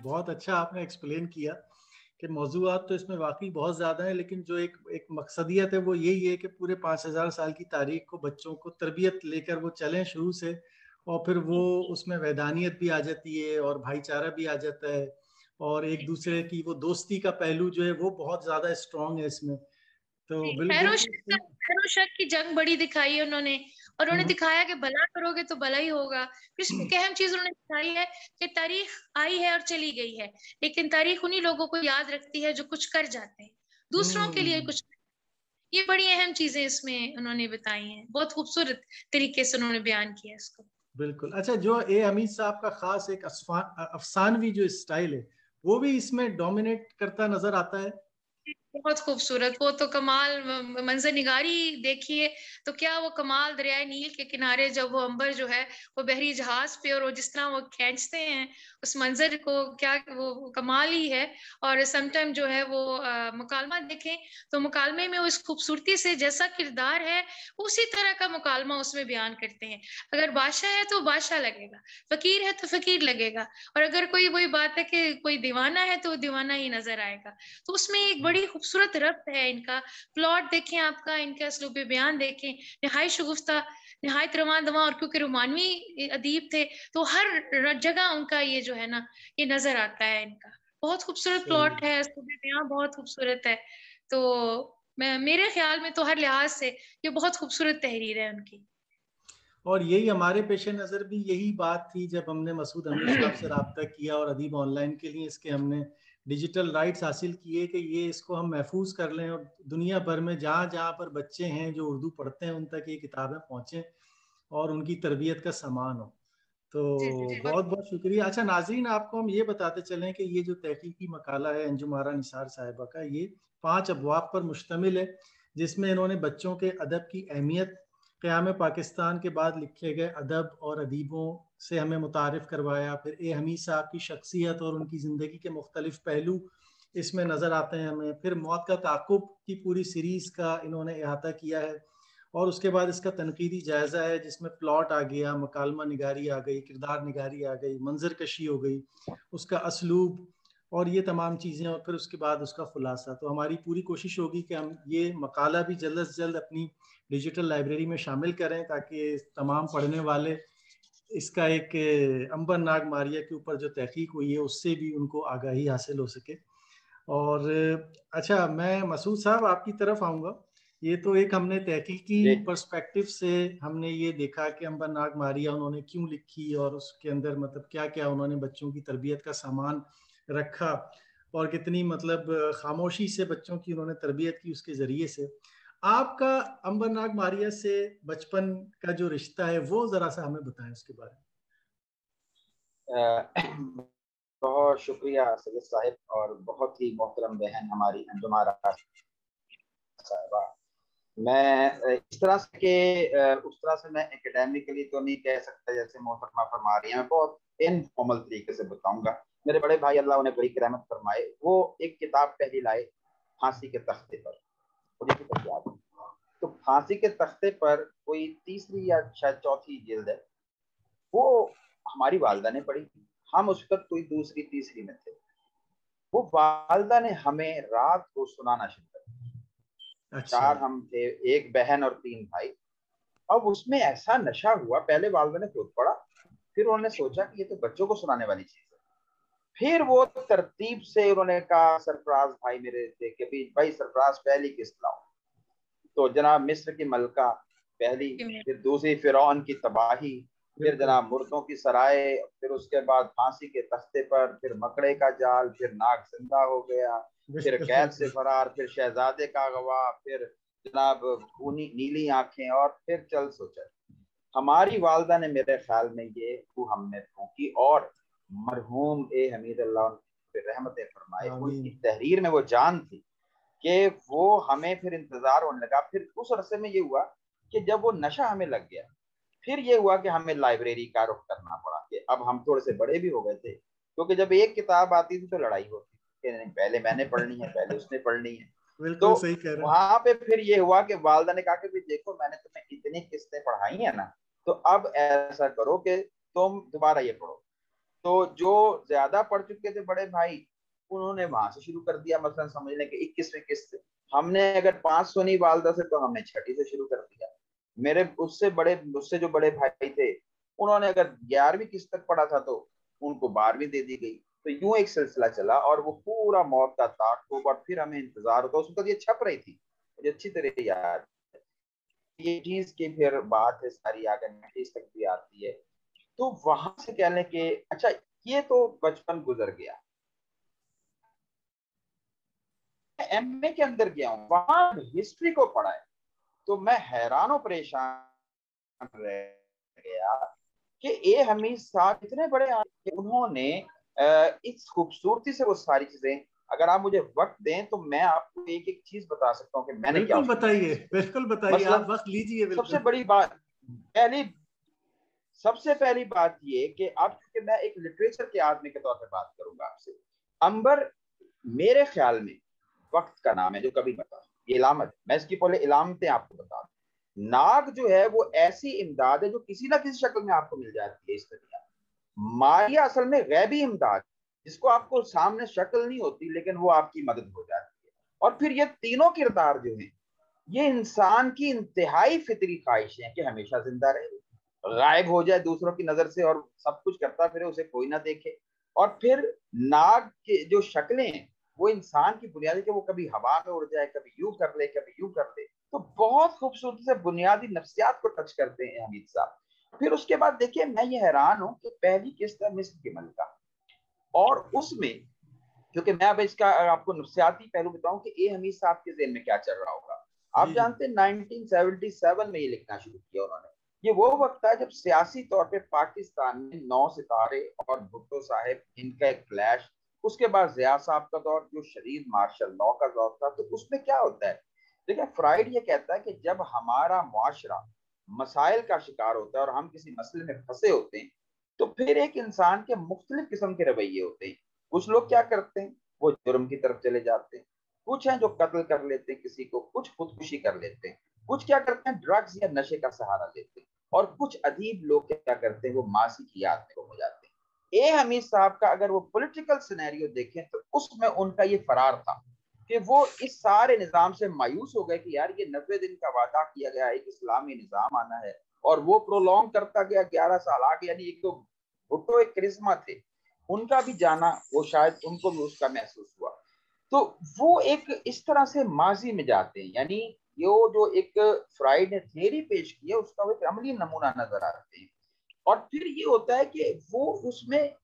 बहुत अच्छा आपने एक्सप्लेन किया कि मौजूआत तो इसमें वाकई बहुत ज़्यादा है, लेकिन जो एक एक मकसदियत है वो यही है कि पूरे 5000 साल की तारीख को बच्चों को तरबियत लेकर वो चलें शुरू से, और फिर वो उसमें वैदानियत भी आ जाती है और भाईचारा भी आ जाता है, और एक दूसरे की वो दोस्ती का पहलू जो है वो बहुत ज़्यादा स्ट्रांग है इसमें। तो बिल्कुल खैर शर की जंग बड़ी दिखाई है उन्होंने, और उन्होंने दिखाया कि भला करोगे तो भला ही होगा। फिर इसमें एक अहम चीज उन्होंने दिखाई है कि तारीख आई है और चली गई है, लेकिन तारीख उन्हीं लोगों को याद रखती है जो कुछ कर जाते हैं, दूसरों के लिए कुछ। ये बड़ी अहम चीजें इसमें उन्होंने बताई हैं, बहुत खूबसूरत तरीके से उन्होंने बयान किया इसको। बिल्कुल। अच्छा, जो ए हमीद साहब का खास एक अफसानवी जो स्टाइल है वो भी इसमें डोमिनेट करता नजर आता है। बहुत खूबसूरत, वो तो कमाल मंजर निगारी देखिए, तो क्या वो कमाल दरियाए नील के किनारे जब वो अंबर जो है वो बहरी जहाज पे, और वो जिस तरह वो खींचते हैं उस मंजर को, क्या वो कमाल ही है। और समटाइम जो है वो मुकालमा देखें तो मुकालमे में वो इस खूबसूरती से जैसा किरदार है उसी तरह का मुकालमा उसमें बयान करते हैं। अगर बादशाह है तो बादशाह लगेगा, फकीर है तो फकीर लगेगा, और अगर कोई वही बात है कि कोई दीवाना है तो दीवाना ही नजर आएगा। तो उसमें एक बड़ी खूबसूरत रब्त है इनका। प्लॉट देखें आपका, इनका असलूब बयान देखें, नहायत शगुफ्ता, नहायत रवां दवा, और क्योंकि रोमानवी अदीब थे तो हर जगह उनका ये जो है ना ये नजर आता है इनका। बहुत खूबसूरत प्लॉट है, असलूब बयान बहुत खूबसूरत है। तो मेरे ख्याल में तो हर लिहाज से ये बहुत खूबसूरत तहरीर है उनकी। और यही हमारे पेश नज़र भी यही बात थी जब हमने मसूद अमीर साहब से रब्ता किया और अदीब ऑनलाइन के लिए इसके हमने डिजिटल राइट्स हासिल किए कि ये इसको हम महफूज कर लें और दुनिया भर में जहाँ जहाँ पर बच्चे हैं जो उर्दू पढ़ते हैं उन तक ये किताबें पहुँचें और उनकी तरबियत का सामान हो। तो बहुत बहुत शुक्रिया। अच्छा नाज़रीन, आपको हम ये बताते चलें कि ये जो तहकीकी मकाला है अंजुम आरा निसार साहिबा का, ये 5 अबवाब पर मुश्तमिल है, जिसमें इन्होंने बच्चों के अदब की अहमियत, क़याम पाकिस्तान के बाद लिखे गए अदब और अदीबों से हमें मुतारिफ़ करवाया। फिर ए हमीद साहब की शख्सियत और उनकी ज़िंदगी के मुख्तलिफ पहलू इसमें नज़र आते हैं हमें। फिर मौत का ताक़ुब की पूरी सीरीज़ का इन्होंने अहाता किया है, और उसके बाद इसका तनकीदी जायज़ा है जिसमें प्लॉट आ गया, मकालमा निगारी आ गई, किरदार निगारी आ गई, मंजर कशी हो गई, उसका असलूब, और ये तमाम चीज़ें, और फिर उसके बाद उसका खुलासा। तो हमारी पूरी कोशिश होगी कि हम ये मकाला भी जल्द से जल्द अपनी डिजिटल लाइब्रेरी में शामिल करें ताकि तमाम पढ़ने वाले इसका एक अंबर नाग मारिया के ऊपर जो तहकीक हुई है उससे भी उनको आगाही हासिल हो सके। और अच्छा, मैं मसूद साहब आपकी तरफ आऊँगा। ये तो एक हमने तहकीकी पर्सपेक्टिव से हमने ये देखा कि अंबर नाग मारिया उन्होंने क्यों लिखी और उसके अंदर मतलब क्या क्या उन्होंने बच्चों की तरबियत का सामान रखा, और कितनी मतलब खामोशी से बच्चों की उन्होंने तरबियत की उसके ज़रिए से। आपका अंबर नाग मारिया से बचपन का जो रिश्ता है वो ज़रा सा हमें बताएं उसके बारे में। बहुत शुक्रिया सैयद साहिब, और बहुत ही मोहतरम बहन हमारी अंजुम आरा साहिबा। मैं इस तरह से के उस तरह से मैं एकेडमिकली तो नहीं कह सकता जैसे मोहतरमा फरमा रही हैं, मैं बहुत इनफॉर्मल तरीके से बताऊंगा। मेरे बड़े भाई अल्लाह उन्हें बड़ी रहमत फरमाए, वो एक किताब पहली लाए फांसी के तख्ते पर, मुझे भी याद है। तो फांसी के तख्ते पर कोई तीसरी या शायद चौथी जिल्द है, वो हमारी वालदा ने पढ़ी थी। हम उस वक्त कोई दूसरी तीसरी में थे। वो वालदा ने हमें रात को सुनाना शुरू कर। अच्छा। 4 हम थे, एक बहन और 3 भाई। अब उसमें ऐसा नशा हुआ, पहले वालदा ने खुद पढ़ा, फिर उन्होंने सोचा कि ये तो बच्चों को सुनाने वाली चीज है। फिर वो तरतीब से उन्होंने कहा, सरफराज भाई मेरे थे कि भाई सरफराज पहली किस्त लाओ। तो जनाब मिस्र की मलका पहली, फिर दूसरी फिरौन की तबाही, फिर जनाब मुर्दों की सराय, फिर उसके बाद फांसी के तख्ते पर, फिर मकड़े का जाल, फिर नाग जिंदा हो गया, फिर कैद से फरार, फिर शहजादे का गवाह, फिर जनाब खूनी नीली आंखें, और फिर चल सोचा। हमारी वालदा ने मेरे ख्याल में ये हमने फूकी, और मरहूम ए हमीद अल्लाह रहमत फरमाए, उनकी तहरीर में वो जान थी कि वो हमें फिर इंतजार होने लगा। फिर उस अरसे में ये हुआ कि जब वो नशा हमें लग गया, फिर ये हुआ कि हमें लाइब्रेरी का रुख करना पड़ा कि अब हम थोड़े से बड़े भी हो गए थे, क्योंकि जब एक किताब आती थी तो लड़ाई होती थी कि नहीं पहले मैंने पढ़नी है, पहले उसने पढ़नी है। तो सही कह रहे हैं। वहां पे फिर ये हुआ कि वालदा ने कहा कि भाई देखो मैंने तुम्हें इतनी किस्तें पढ़ाई है ना, तो अब ऐसा करो कि तुम दोबारा ये पढ़ो। तो जो ज्यादा पढ़ चुके थे बड़े भाई, उन्होंने वहां से शुरू कर दिया, मसलन समझने के 21वीं किस्त से। हमने अगर 5 सुनी वालदा से, तो हमने छठी से शुरू कर दिया। मेरे उससे जो बड़े भाई थे, उन्होंने अगर 11वीं किस्त तक पढ़ा था, तो उनको 12वीं दे दी गई। तो यूं एक सिलसिला चला, और वो पूरा मौत का ताक खूब, और फिर हमें इंतजार होता। उसमें तो ये छप रही थी, मुझे अच्छी तरह याद। ये चीज की फिर बात है सारी, आगे 90s तक भी आती है। तो वहां से कहने के, अच्छा ये तो बचपन गुजर गया। एमए के अंदर गया हूँ, वहां हिस्ट्री को पढ़ा है, तो मैं हैरान और परेशान रह गया कि ए हमीद साहब इतने बड़े उन्होंने इस खूबसूरती से वो सारी चीजें, अगर आप मुझे वक्त दें तो मैं आपको एक एक चीज बता सकता हूँ कि मैंने क्या बिल्कुल बताइए, बिल्कुल बताइए, आप वक्त लीजिए। सबसे बिल्कुल। बड़ी बात, सबसे पहली बात ये कि अब क्योंकि मैं एक लिटरेचर के आदमी के तौर पे बात करूंगा आपसे, अंबर मेरे ख्याल में वक्त का नाम है जो कभी बता, ये इलामत, मैं इसकी पहले इलामतें आपको बता दूं। नाग जो है वो ऐसी इमदाद है जो किसी ना किसी शक्ल में आपको मिल जाती है इस दुनिया। मारिया असल में गैबी इमदाद, जिसको आपको सामने शक्ल नहीं होती, लेकिन वो आपकी मदद हो जाती है। और फिर ये तीनों किरदार जो हैं, ये इंसान की इंतहाई फितरी ख्वाहिश है कि हमेशा जिंदा रहे, गायब हो जाए दूसरों की नजर से, और सब कुछ करता फिरे, उसे कोई ना देखे। और फिर नाग के जो शक्लें हैं, वो इंसान की बुनियादी, कि वो कभी हवा में उड़ जाए, कभी यूं कर ले, कभी यूं कर ले। तो बहुत खूबसूरती से बुनियादी नफ्सियात को टच करते हैं हमीद साहब। फिर उसके बाद देखिए, मैं ये हैरान हूं कि पहली किस्त है मिस्र के मलिका, और उसमें, क्योंकि मैं अब इसका आपको नफ्सियाती पहलू बताऊं कि ए हमीद साहब के ज़हन में क्या चल रहा होगा। आप जानते हैं 1977 में ये लिखना शुरू किया उन्होंने। ये वो वक्त था जब सियासी तौर पे पाकिस्तान में 9 सितारे और भुट्टो साहब, इनका एक क्लैश, उसके बाद जिया साहब का दौर जो शदीद मार्शल लॉ का दौर था। तो उसमें क्या होता है, देखिए फ्राइड ये कहता है कि जब हमारा मुआशरा मसाइल का शिकार होता है और हम किसी मसले में फंसे होते हैं, तो फिर एक इंसान के मुख्तलिफ किस्म के रवैये होते हैं। कुछ लोग क्या करते हैं, वो जुर्म की तरफ चले जाते हैं। कुछ हैं जो कत्ल कर लेते हैं किसी को, कुछ खुदकुशी कर लेते हैं, कुछ क्या करते हैं ड्रग्स या नशे का सहारा लेते हैं, और कुछ अदीब लोग क्या करते हैं, वो मासी की याद में हो जाते हैं। ए हमीद साहब का अगर वो पॉलिटिकल सिनेरियो देखें, तो उसमें उनका ये फरार था कि वो इस सारे निजाम से मायूस हो गए कि यार ये 90 दिन का वादा किया गया, एक इस्लामी निजाम आना है, और वो प्रोलॉन्ग करता गया 11 साल आगे। यानी एक तो भुट्टो एक करिश्मा थे, उनका भी जाना, वो शायद उनको भी उसका महसूस हुआ। तो वो एक इस तरह से माजी में जाते हैं, यानी ये जो एक फ्राइड ने थियरी पेश की है, उसका वो एक अमली नमूना नजर आते हैं। और फिर ये होता है कि वो उसमें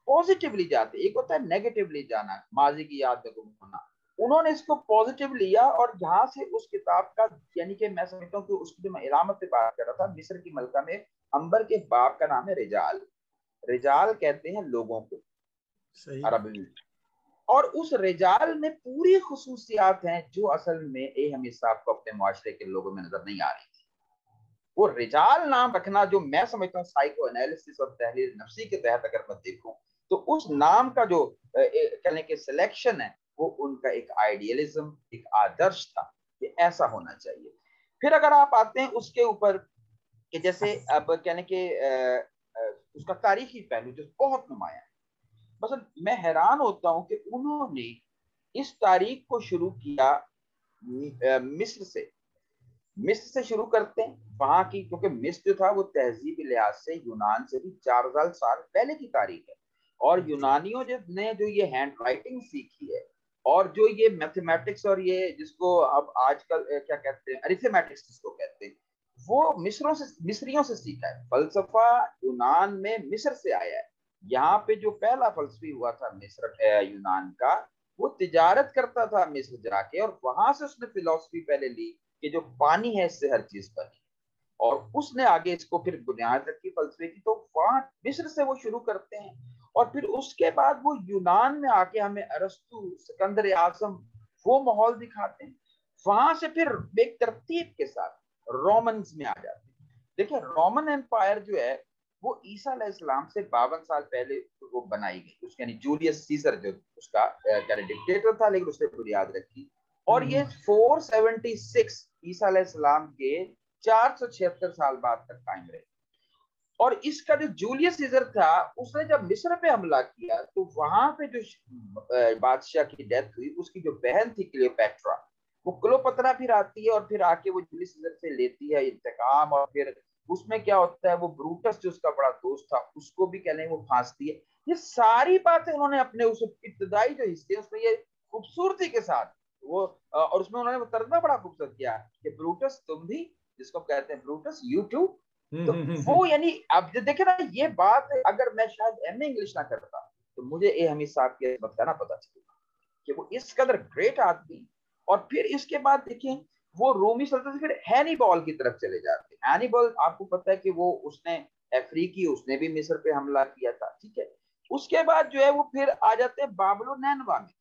पॉजिटिवली जाते, एक होता है नेगेटिवली जाना, माजी की याद में गुम होना। उन्होंने इसको पॉजिटिव लिया, और यहाँ से उस किताब का, यानी कि मैं समझता हूँ कि उसकी जो मैं इलामत पे बात कर रहा था, मिस्र की मलका में अंबर के बाप का नाम है रिजाल। रिजाल कहते हैं लोगों को अरबी में। और उस रिजाल में पूरी खुसूसियात हैं जो असल में ए हमीद साहब को अपने मुआशरे के लोगों में नजर नहीं आ रही थी। वो रिजाल नाम रखना, जो मैं समझता हूँ साइको एनालिसिस और तहलील नफ्सी के तहत अगर मैं देखूं, तो उस नाम का जो कहने के सिलेक्शन है, वो उनका एक आइडियलिज्म, एक आदर्श था कि ऐसा होना चाहिए। फिर अगर आप आते हैं उसके ऊपर कि जैसे अब कहने के उसका तारीखी पहलू जो बहुत नुमाया है, बस मैं हैरान होता हूं कि उन्होंने इस तारीख को शुरू किया मिस्र से शुरू करते हैं वहां की, क्योंकि मिस्र जो था वो तहजीबी लिहाज से यूनान से भी 4000 साल पहले की तारीख है। और यूनानियों ने जो ये हैंड राइटिंग सीखी है, और जो ये मैथमेटिक्स, और ये जिसको अब आजकल क्या कहते हैं, अरिथमेटिक्स जिसको कहते हैं, वो मिस्रियों से सीखा है। फलसफा यूनान में मिस्र से आया है। यहाँ पे जो पहला फलसफी हुआ था मिस्र यूनान का, वो तिजारत करता था मिस्र जाके, और वहां से उसने फिलॉसफी पहले ली कि जो पानी है इससे हर चीज बनी, और उसने आगे इसको फिर बुनियाद रखी फलसफे की। तो वहां मिस्र से वो शुरू करते हैं, और फिर उसके बाद वो यूनान में आके हमें अरस्तु, सिकंदर आजम, वो माहौल दिखाते हैं। वहां से फिर एक तरतीब के साथ रोमन्स में आ जाते हैं। देखिए रोमन एम्पायर जो है, वो ईसा अलैहिस्सलाम से 52 साल पहले वो बनाई गई। उसके यानी जूलियस सीजर जो उसका डिक्टेटर था, लेकिन उसने बुनियाद रखी। और ये 476 ईसा अलैहिस्सलाम के 476 साल बाद तक कायम रहे। और इसका जो जूलियस सीजर था उसने जब मिस्र पे हमला किया तो वहां पे जो बादशाह की डेथ हुई उसकी जो बहन थी क्लियोपैट्रा, वो क्लियोपैट्रा फिर आती है और फिर आके वो जूलियस सीजर से लेती है इंतकाम, और फिर उसमें क्या होता है वो ब्रूटस जो उसका बड़ा दोस्त था उसको भी कह लें वो फांसती है। ये सारी बातें उन्होंने अपने उस इब्तदाई जो हिस्से उसमें ये खूबसूरती के साथ वो और उसमें उन्होंने तर्जमा बड़ा खूबसूरत किया कि ब्रूटस तुम भी, जिसको कहते हैं ब्रूटस यू टू। तो वो यानी अब देखे ना ये बात, अगर मैं शायद एमए इंग्लिश ना करता तो मुझे ए हमीद साहब की बताना पता चलेगा कि वो इस कदर ग्रेट आदमी। और फिर इसके बाद देखिए वो रोमी सल्तनत फिर हैनिबल की तरफ चले जाते हैं। हैनिबल आपको पता है कि वो उसने अफ्रीकी, उसने भी मिस्र पे हमला किया था, ठीक है। उसके बाद जो है वो फिर आ जाते हैं बाबलो नैनवा में।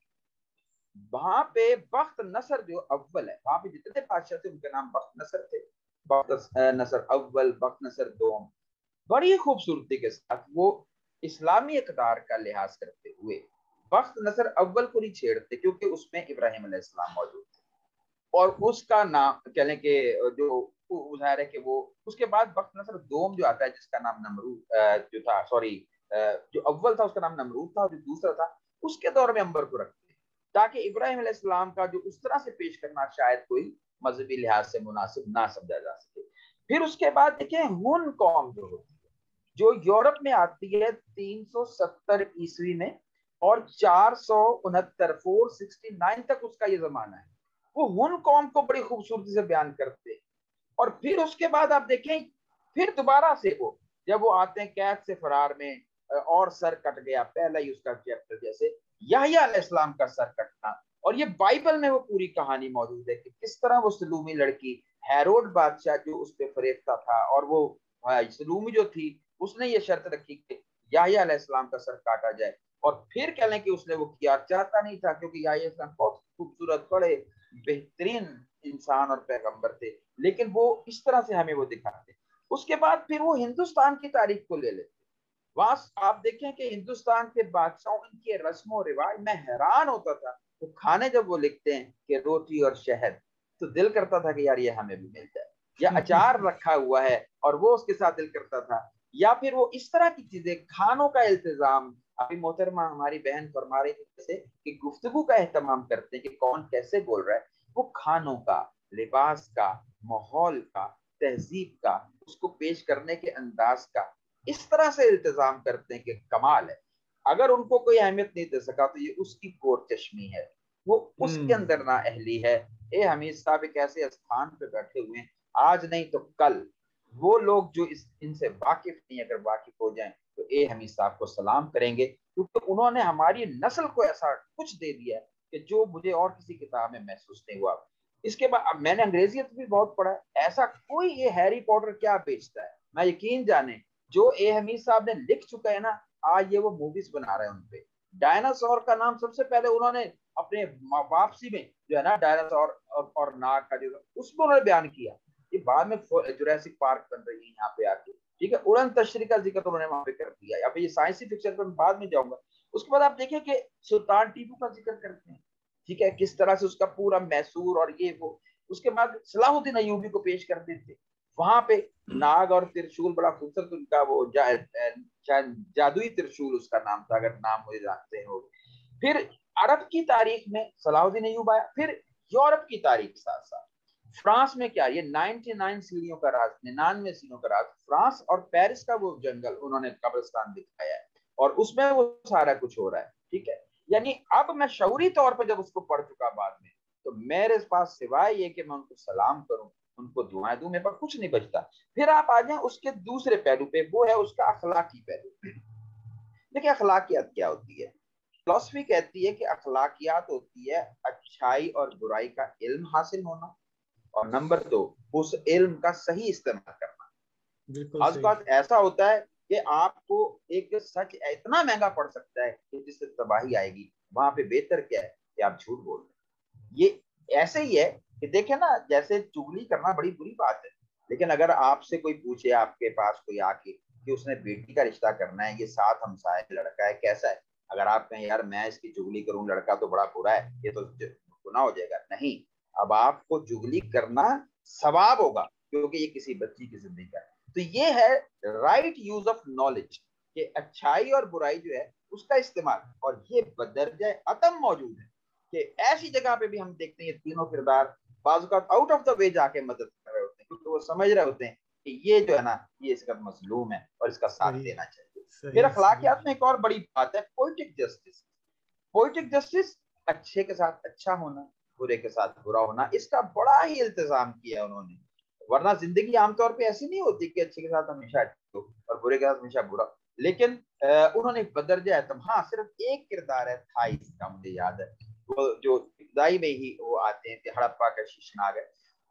वहां पे बख्त नसर जो अव्वल है, वहां पे जितने बादशाह थे उनके नाम बख्त नसर थे, बख्त नसर अव्वल, बख्त नसर दोम। बड़ी खूबसूरती के साथ वो इस्लामी इक़्तिदार का लिहाज करते हुए बख्त नसर अव्वल को नहीं छेड़ते क्योंकि उसमें इब्राहिम अलैहिस्सलाम मौजूद थे और उसका नाम कह लें कि जो उजाहिर है कि वो उसके बाद बख्त नसर दोम जो आता है जिसका नाम नमरूद जो था, सॉरी जो अव्वल था उसका नाम नमरूद था और जो दूसरा था उसके दौर में अंबर को रखते ताकि इब्राहिम अलैहिस्सलाम का जो उस तरह से पेश करना शायद कोई मजहबी लिहाज से मुनासिब ना समझा जा सके। फिर उसके बाद देखें हुन कौम जो होती है जो यूरोप में आती है 370 ईस्वी में और 469 तक उसका ये जमाना है, वो हुन कौम को बड़ी खूबसूरती से बयान करते हैं। और फिर उसके बाद आप देखें फिर दोबारा से वो जब वो आते हैं कैद से फरार में और सर कट गया, पहला ही उसका चैप्टर जैसे याह्या अलैहिस्सलाम का सर कटना, और ये बाइबल में वो पूरी कहानी मौजूद है कि किस तरह वो सलूमी लड़की हेरोड बादशाह जो उस पर फरेबता था और वो सलूमी जो थी उसने ये शर्त रखी कि याह्या अलैहिस्सलाम का सर काटा जाए। और फिर कह लें कि उसने वो किया, चाहता नहीं था क्योंकि याह्या अलैहिस्सलाम बहुत खूबसूरत बड़े बेहतरीन इंसान और पैगंबर थे, लेकिन वो इस तरह से हमें वो दिखाते। उसके बाद फिर वो हिंदुस्तान की तारीख को ले लेते। वहां आप देखें कि हिंदुस्तान के बादशाहों इनके रस्म और रिवाज, मैं हैरान होता था तो खाने जब वो लिखते हैं कि रोटी और शहद, तो दिल करता था कि यार ये हमें भी मिल जाए, या अचार रखा हुआ है और वो उसके साथ दिल करता था, या फिर वो इस तरह की चीजें, खानों का इल्तिजाम। अभी मोहतरमा हमारी बहन फरमा रही थी जैसे कि गुफ्तगू का एहतमाम करते हैं कि कौन कैसे बोल रहा है, वो खानों का, लिबास का, माहौल का, तहजीब का, उसको पेश करने के अंदाज का इस तरह से इल्तिजाम करते हैं कि कमाल है। अगर उनको कोई अहमियत नहीं दे सका तो ये उसकी कोर चश्मी है, वो उसके अंदर ना अहली है। ए हमीद साहब एक ऐसे स्थान पे बैठे हुए हैं, आज नहीं तो कल वो लोग जो इनसे वाकिफ नहीं, अगर वाकिफ हो जाएं तो ए हमीद साहब को सलाम करेंगे क्योंकि उन्होंने हमारी नस्ल को ऐसा कुछ दे दिया कि जो मुझे और किसी किताब में महसूस नहीं हुआ। इसके बाद मैंने अंग्रेजी भी बहुत पढ़ा है, ऐसा कोई ये हैरी पॉटर क्या बेचता है, मैं यकीन जाने जो ए हमीद साहब ने लिख चुका है ना, आज ये वो मूवीज बना रहे हैं उनपे। डायनासोर का नाम सबसे पहले उन्होंने अपने वापसी में जो है ना डायनासोर और नाग का जो उसमें उन्होंने बयान किया। ये बाद में जुरासिक पार्क बन रही है यहाँ पे आके, ठीक है। उड़न तशरी का जिक्र उन्होंने वहां पे कर दिया। अब ये साइंसी फिक्शन पर बाद में जाऊंगा। उसके बाद आप देखिए कि सुल्तान टीपू का जिक्र करते हैं, ठीक है, किस तरह से उसका पूरा मैसूर और ये वो। उसके बाद सलाहुद्दीन अयूबी को पेश कर देते, वहां पे नाग और त्रिशूल बड़ा खूबसूरत उनका वो जादुई त्रिशूल उसका नाम था, अगर नाम मुझे जानते हो। फिर अरब की तारीख में सलाहुद्दीन अयूब आया, फिर यूरोप की तारीख साथ साथ फ्रांस में क्या, ये 99 सीढ़ियों का राज, 99 सीढ़ियों का राज, फ्रांस और पेरिस का वो जंगल उन्होंने कब्रिस्तान दिखाया है और उसमें वो सारा कुछ हो रहा है, ठीक है। यानी अब मैं शऊरी तौर पर जब उसको पढ़ चुका बाद में, तो मेरे पास सिवाय ये कि मैं उनको सलाम करूं, उनको दुआएं दूं, मेरे पास कुछ नहीं बचता। फिर आप आ जाए उसके दूसरे पहलू पे, वो है उसका अखलाकी पहलू। देखिए अखलाकियात क्या होती है, फिलॉसफी कहती है कि अखलाकियात होती है अच्छाई और बुराई का इल्म हासिल होना, और नंबर 2 उस इल्म का सही इस्तेमाल करना। आज बात ऐसा होता है कि आपको एक सच इतना महंगा पड़ सकता है कि जिससे तबाही आएगी, वहां पे बेहतर क्या है कि आप झूठ बोल रहे। ये ऐसे ही है कि देखे ना, जैसे चुगली करना बड़ी बुरी बात है, लेकिन अगर आपसे कोई पूछे आपके पास कोई आके कि उसने बेटी का रिश्ता करना है, ये साथ हमसाए लड़का है, कैसा है, अगर आप कहें यार मैं इसकी चुगली करूं, लड़का तो बड़ा बुरा है, ये तो गुनाह हो जाएगा, नहीं। अब आपको चुगली करना सवाब होगा क्योंकि ये किसी बच्ची की जिंदगी का है। तो ये है राइट यूज ऑफ नॉलेज, कि अच्छाई और बुराई जो है उसका इस्तेमाल, और ये बदरजा अदम मौजूद है कि ऐसी जगह पे भी हम देखते हैं ये तीनों किरदार बाज़ आउट ऑफ द वे जाके मदद कर रहे होते हैं, क्योंकि वो समझ रहे होते हैं कि ये जो है ना ये इसका मजलूम है और इसका साथ देना चाहिए। फिर अखलाकियात में एक और बड़ी बात है पोएटिक जस्टिस। पोएटिक जस्टिस, अच्छे के साथ अच्छा होना, बुरे के साथ बुरा होना, इसका बड़ा ही इल्तिजाम किया उन्होंने। वरना जिंदगी आमतौर पे ऐसी नहीं होती कि अच्छे के साथ हमेशा अच्छा हो और बुरे के साथ हमेशा बुरा। लेकिन उन्होंने बदरजा एतम, हाँ सिर्फ एक किरदार है थाइस का, मुझे याद है, वो जो इब्तदाई में ही वो आते हैं कि हड़प्पा का शीशनाग है,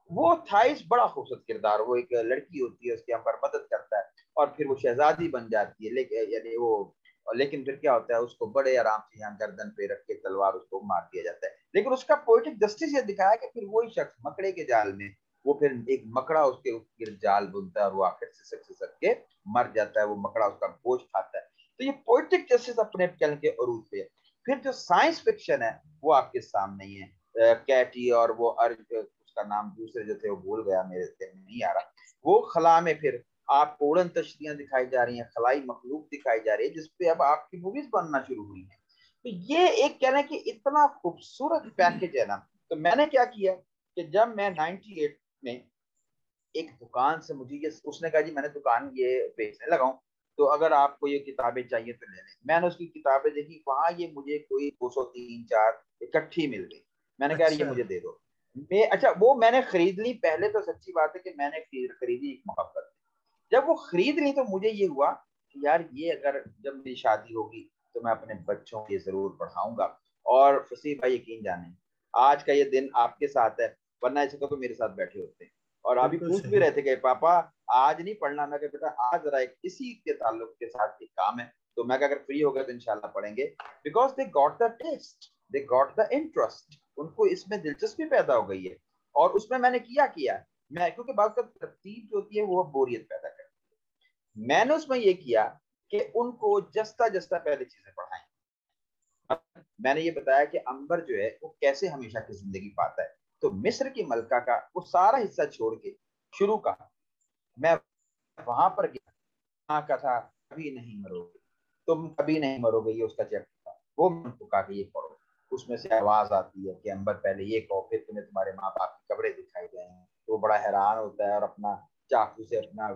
वो थाइस बड़ा खूबसूरत किरदार, वो एक लड़की होती है, उसके हम पर मदद करता है और फिर वो शहजादी बन जाती है, लेकिन यानी वो, लेकिन फिर क्या होता है, उसको बड़े आराम से यहाँ गर्दन पे रख के तलवार उसको मार दिया जाता है। लेकिन उसका पोएटिक जस्टिस ये दिखाया कि फिर वही शख्स मकड़े के जाल में, वो फिर एक मकड़ा उसके गिर्द जाल बुनता है और वो आखिर से सक के मर जाता है, वो मकड़ा उसका गोश्त खाता है। तो ये पोएटिक जस्टिस अपने कहने के उरूज पे है। फिर जो साइंस फिक्शन है वो आपके सामने ही है, कैटी और वो उसका नाम दूसरे जो थे वो भूल गया, मेरे ध्यान में नहीं आ रहा, वो खला में फिर आपको उड़न तश्तियां दिखाई जा रही हैं, खलाई मखलूक दिखाई जा रही है, जिसपे अब आपकी मूवीज बनना शुरू हुई है। तो ये एक कहना है कि इतना खूबसूरत पैकेज है ना। तो मैंने क्या किया कि जब मैं 98 में एक दुकान से, मुझे ये उसने कहा जी मैंने दुकान ये बेचने लगा हूँ, तो अगर आपको ये किताबें चाहिए तो ले लें। मैंने उसकी किताबें देखी, वहां ये मुझे कोई 200 3-4 इकट्ठी मिल गई। मैंने कहा ये मुझे दे दो। अच्छा वो मैंने खरीद ली। पहले तो सच्ची बात है कि मैंने खरीदी एक मोहब्बत। जब वो खरीद ली तो मुझे ये हुआ कि यार ये अगर जब मेरी शादी होगी तो मैं अपने बच्चों को ये जरूर पढ़ाऊंगा। और फसीह भाई यकीन जाने आज का ये दिन आपके साथ है, वरना ऐसे तो मेरे साथ बैठे होते हैं। और अभी पूछ भी रहे थे कि पापा आज नहीं पढ़ना, मैं कहा बेटा आज जरा एक इसी के ताल्लुक के साथ एक काम है, तो मैं अगर फ्री हो गया तो इंशाल्लाह पढ़ेंगे। Because they got the test, they got the interest, उनको इसमें दिलचस्पी पैदा हो गई है। और उसमें मैंने किया मैं, क्योंकि बात का तरतीब जो होती है वो बोरियत पैदा करती है, मैंने उसमें ये किया कि उनको जस्ता जस्ता पहले चीजें पढ़ाई। मैंने ये बताया कि अंबर जो है वो कैसे हमेशा की जिंदगी पाता है। तो मिस्र की मलका का वो सारा हिस्सा छोड़ के शुरू का मैं वहां पर गया, वहां का था कभी नहीं मरोगे, तुम कभी नहीं मरोगे, ये उसका चैप्टर था। वो मैं उनको कहा कि ये पढ़ो। उसमें से आवाज आती है कि अंबर पहले ये कहो, फिर तुम्हें तुम्हारे माँ बाप की कब्रें दिखाई जाएंगी। तो वो बड़ा हैरान होता है और अपना चाकू से अपना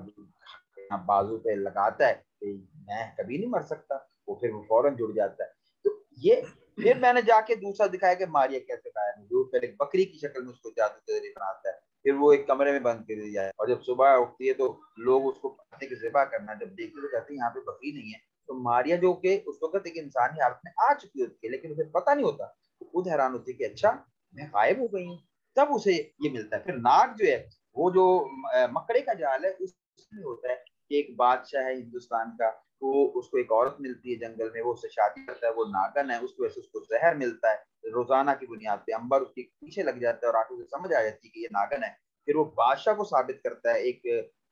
बाजू पे लगाता है कि मैं कभी नहीं मर सकता। वो फिर वो फौरन जुड़ जाता है। तो ये फिर मैंने जाके दूसरा दिखाया कि मारिया कैसे गायब हुई। वो पहले बकरी की शक्ल में उसको जादू के जरिए बनाता है, फिर वो एक कमरे में बंद कर दिया है, और जब सुबह उठती है तो लोग उसको पत्नी की ज़िबा करना जब देखते तो कहते हैं यहाँ पे बकरी नहीं है। तो मारिया जो कि उस वक्त एक इंसानी हालत में आ चुकी होती है लेकिन उसे पता नहीं होता, तो खुद हैरान होती है कि अच्छा मैं गायब हो गई हूँ। तब उसे ये मिलता है। फिर नाग जो है वो जो मकड़े का जाल है उसमें होता है कि एक बादशाह है हिंदुस्तान का, तो उसको एक औरत मिलती है जंगल में, वो उससे शादी करता है, वो नागन है, उसकी वजह से उसको जहर मिलता है रोजाना की बुनियाद पे। अंबर उसके पीछे लग जाता है और आंखों से समझ आ जाती है कि ये नागन है। फिर वो बादशाह को साबित करता है, एक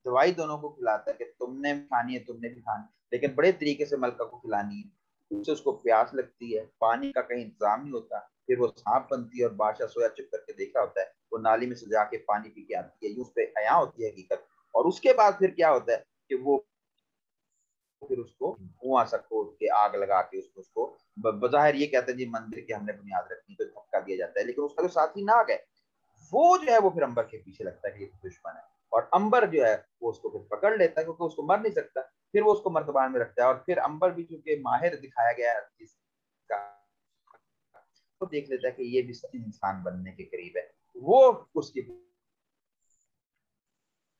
दवाई दोनों को खिलाता है कि तुमने भी खानी है तुमने भी खानी, लेकिन बड़े तरीके से मलका को खिलानी है। उससे उसको प्यास लगती है, पानी का कहीं इंतजाम नहीं होता, फिर वो सांप बनती है और बादशाह सोया चुप करके देखा होता है, वो नाली में से जाके पानी पी के आती है। उस पर हया होती है हकीकत। और उसके बाद फिर क्या होता है कि वो फिर उसको कुआं सा खोद के आग लगा के उसको बजाहिर ये कहते हैं जी मंदिर की हमने बुनियाद रखनी, तो धक्का दिया जाता है। लेकिन उसका जो साथी नाग है वो जो है वो फिर अंबर के पीछे लगता है कि ये दुश्मन है, और अंबर जो है वो उसको फिर पकड़ लेता है क्योंकि उसको मर नहीं सकता। फिर वो उसको मर्तबान में रखता है और फिर अंबर भी चूंकि माहिर दिखाया गया है इसका, तो देख लेता है कि ये भी इंसान बनने के करीब है। वो उसकी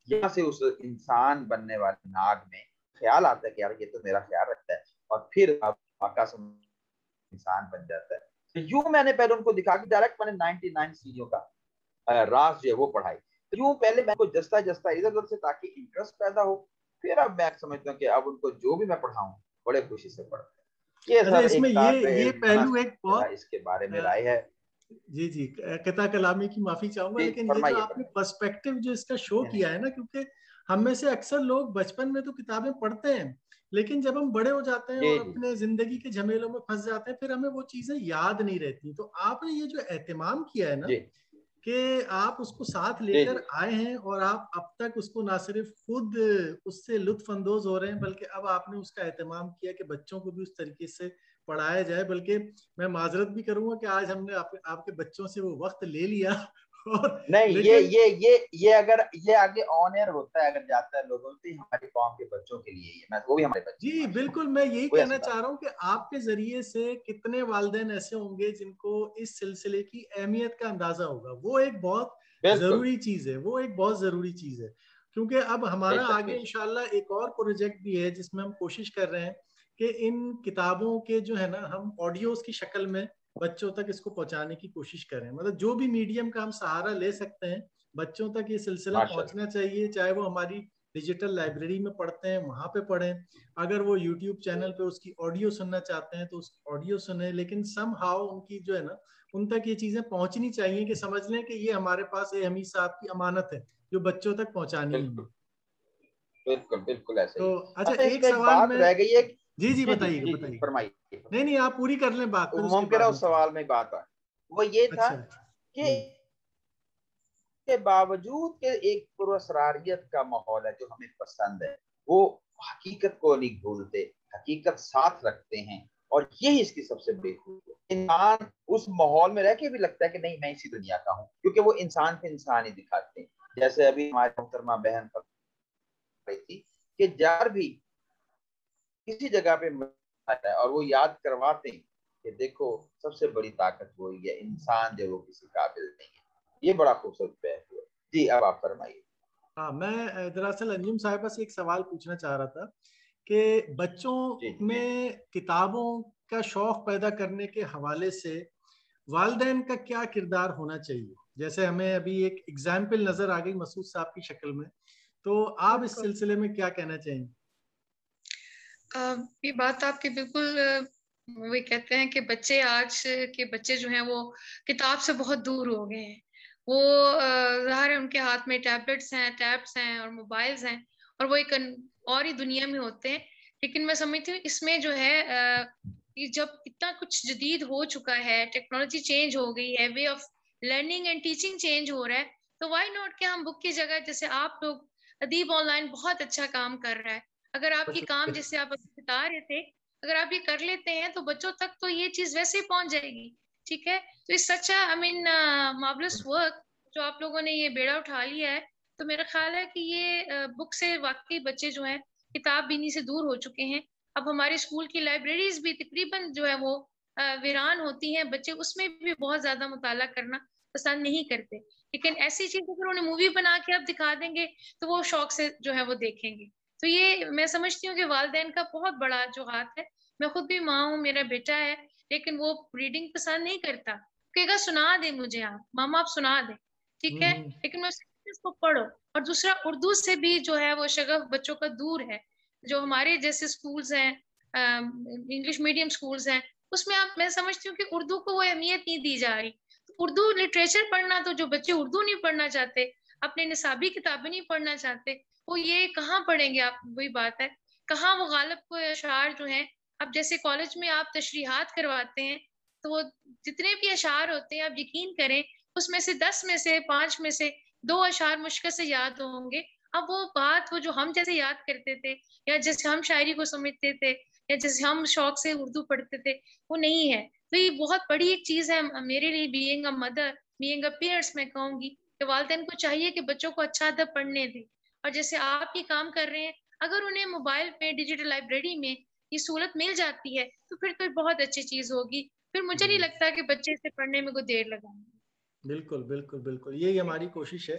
यहाँ से उस इंसान बनने वाले नाग में ख्याल आता है कि यार ये तो मेरा ख्याल रखता है, और फिर आकाश इंसान बन जाता है। तो यूं मैंने पहले उनको दिखा कि डायरेक्ट मैंने 99 सीढ़ियों का राज जो है वो पढ़ाई। तो यूं पहले मैं को जस्ता जस्ता इधर उधर से ताकि इंटरेस्ट पैदा हो। फिर अब मैं समझता हूँ कि अब उनको जो भी मैं पढ़ाऊं बड़े खुशी से पढ़ते हैं। ये अच्छा सर इसमें एक ये पहलू एक बहुत इसके बारे में राय है। जी कता कलामी की माफी चाहूंगा, लेकिन ये जो आपने पर्सपेक्टिव जो इसका शो किया है ना, क्योंकि हम में से अक्सर लोग बचपन में तो किताबें पढ़ते हैं, लेकिन जब हम बड़े हो जाते हैं और अपने जिंदगी के झमेलों में फंस जाते हैं फिर हमें वो चीजें याद नहीं रहती। तो आपने ये जो एहतमाम किया है ना कि आप उसको साथ लेकर आए हैं और आप अब तक उसको ना सिर्फ खुद उससे लुत्फ अंदोज हो रहे हैं, बल्कि अब आपने उसका एहतमाम किया कि बच्चों को भी उस तरीके से पढ़ाया जाए। बल्कि मैं माजरत भी करूंगा कि आज हमने आपके बच्चों से वो वक्त ले लिया और नहीं, लेकिन ये अगर ये आगे ऑन एयर होता है, अगर जाता है लोगों से, हमारी कौम के बच्चों के लिए, मैं वो भी हमारे बच्चे, जी बिल्कुल, मैं यही कहना चाह रहा हूँ कि आपके जरिए से कितने वालिदैन ऐसे होंगे जिनको इस सिलसिले की अहमियत का अंदाजा होगा। वो एक बहुत जरूरी चीज है, वो एक बहुत जरूरी चीज है, क्योंकि अब हमारा आगे इंशाल्लाह एक और प्रोजेक्ट भी है जिसमें हम कोशिश कर रहे हैं कि इन किताबों के जो है ना, हम ऑडियोज की शक्ल में बच्चों तक इसको पहुंचाने की कोशिश करें। मतलब जो भी मीडियम का हम सहारा ले सकते हैं, बच्चों तक ये सिलसिला पहुंचना चाहिए। चाहे वो हमारी डिजिटल लाइब्रेरी में पढ़ते हैं वहां पे पढ़ें, अगर वो यूट्यूब चैनल पे उसकी ऑडियो सुनना चाहते हैं तो उस ऑडियो सुने, लेकिन सम हाउ उनकी जो है ना, उन तक ये चीजें पहुंचनी चाहिए कि समझ लें कि ये हमारे पास हमीद साहब की अमानत है जो बच्चों तक पहुंचानी है। बिल्कुल बिल्कुल ऐसे तो ही। अच्छा, एक सवाल में रह गई है। जी बताइए बताइए, फरमाइए। नहीं आप पूरी कर लें बात, फिर उसके मुमकिन है उस सवाल में बात है, वो ये था कि के बावजूद के एक पुरअसरारियत का माहौल है जो हमें पसंद है, वो हकीकत को नहीं भूलते, हकीकत साथ रखते हैं, और यही इसकी सबसे बड़ी खूबी। इंसान उस माहौल में रह के भी लगता है कि नहीं, मैं इसी दुनिया का हूँ, क्योंकि वो इंसान पे इंसान ही दिखाते हैं। जैसे अभी हमारी मोहतरमा बहन पर रही थी कि जार भी किसी जगह पे आता है और वो याद करवाते हैं कि देखो सबसे बड़ी ताकत वो ही है, इंसान जो वो किसी काबिल नहीं है। ये बड़ा खूबसूरत पहलू है। जी अब आप फरमाइए। हाँ, मैं दरअसल अंजुम साहिबा से एक सवाल पूछना चाह रहा था कि बच्चों में किताबों का शौक पैदा करने के हवाले से वालिदैन का क्या किरदार होना चाहिए। जैसे हमें अभी एक एग्जाम्पल नजर आ गई मसूद साहब की शक्ल में, तो आप इस सिलसिले में क्या कहना चाहेंगे? ये बात आपकी बिल्कुल वही कहते हैं कि बच्चे, आज के बच्चे जो हैं वो किताब से बहुत दूर हो गए हैं। वो ज़ाहिर है उनके हाथ में टैबलेट्स हैं, टैब्स हैं और मोबाइल्स हैं, और वो एक और ही दुनिया में होते हैं। लेकिन मैं समझती हूँ इसमें जो है कि जब इतना कुछ जदीद हो चुका है, टेक्नोलॉजी चेंज हो गई है, way of learning and teaching change हो रहा है, तो व्हाई नॉट कि हम बुक की जगह, जैसे आप लोग, अदीब ऑनलाइन बहुत अच्छा काम कर रहा है, अगर आपकी काम जैसे आप बता रहे थे, अगर आप ये कर लेते हैं तो बच्चों तक तो ये चीज वैसे ही पहुंच जाएगी। ठीक है, तो इस सच्चा आई मीन मार्वलस वर्क जो आप लोगों ने ये बेड़ा उठा लिया है, तो मेरा ख्याल है कि ये बुक से वाकई बच्चे जो हैं किताब बीनी से दूर हो चुके हैं। अब हमारे स्कूल की लाइब्रेरीज भी तकरीबन जो है वो वीरान होती हैं, बच्चे उसमें भी बहुत ज्यादा मुताला करना पसंद नहीं करते। लेकिन ऐसी चीज अगर उन्हें मूवी बना के आप दिखा देंगे तो वो शौक से जो है वो देखेंगे। तो ये मैं समझती हूँ कि वालिदैन का बहुत बड़ा जो हाथ है। मैं खुद भी माँ हूँ, मेरा बेटा है, लेकिन वो रीडिंग पसंद नहीं करता, कहेगा सुना दे मुझे, आप मामा आप सुना दे, ठीक है, लेकिन मैं इसको पढ़ो। और दूसरा, उर्दू से भी जो है वो शगफ बच्चों का दूर है। जो हमारे जैसे स्कूल्स हैं, इंग्लिश मीडियम स्कूल्स हैं, उसमें आप, मैं समझती हूँ कि उर्दू को वो अहमियत नहीं दी जा रही। तो उर्दू लिटरेचर पढ़ना, तो जो बच्चे उर्दू नहीं पढ़ना चाहते, अपने निसाबी किताबें नहीं पढ़ना चाहते, वो ये कहाँ पढ़ेंगे? आप, वही बात है, कहाँ वो गालिब को अशार जो हैं, अब जैसे कॉलेज में आप तशरीहात करवाते हैं, तो वो जितने भी अशार होते हैं, आप यकीन करें उसमें से 10 में से 5 में से 2 अशार मुश्किल से याद होंगे। अब वो बात, वो जो हम जैसे याद करते थे, या जैसे हम शायरी को समझते थे, या जैसे हम शौक से उर्दू पढ़ते थे, वो नहीं है। तो ये बहुत बड़ी एक चीज है मेरे लिए, being a mother, being a parents, मैं कहूंगी कि वालिदैन को चाहिए कि बच्चों को अच्छा अदब पढ़ने दें। और जैसे आप ये काम कर रहे हैं, अगर उन्हें मोबाइल पे डिजिटल लाइब्रेरी में ये सहूलत मिल जाती है तो फिर तो बहुत अच्छी चीज होगी। फिर मुझे नहीं लगता कि बच्चे इसे पढ़ने में कोई देर लगाएंगे। बिल्कुल बिल्कुल बिल्कुल, यही हमारी कोशिश है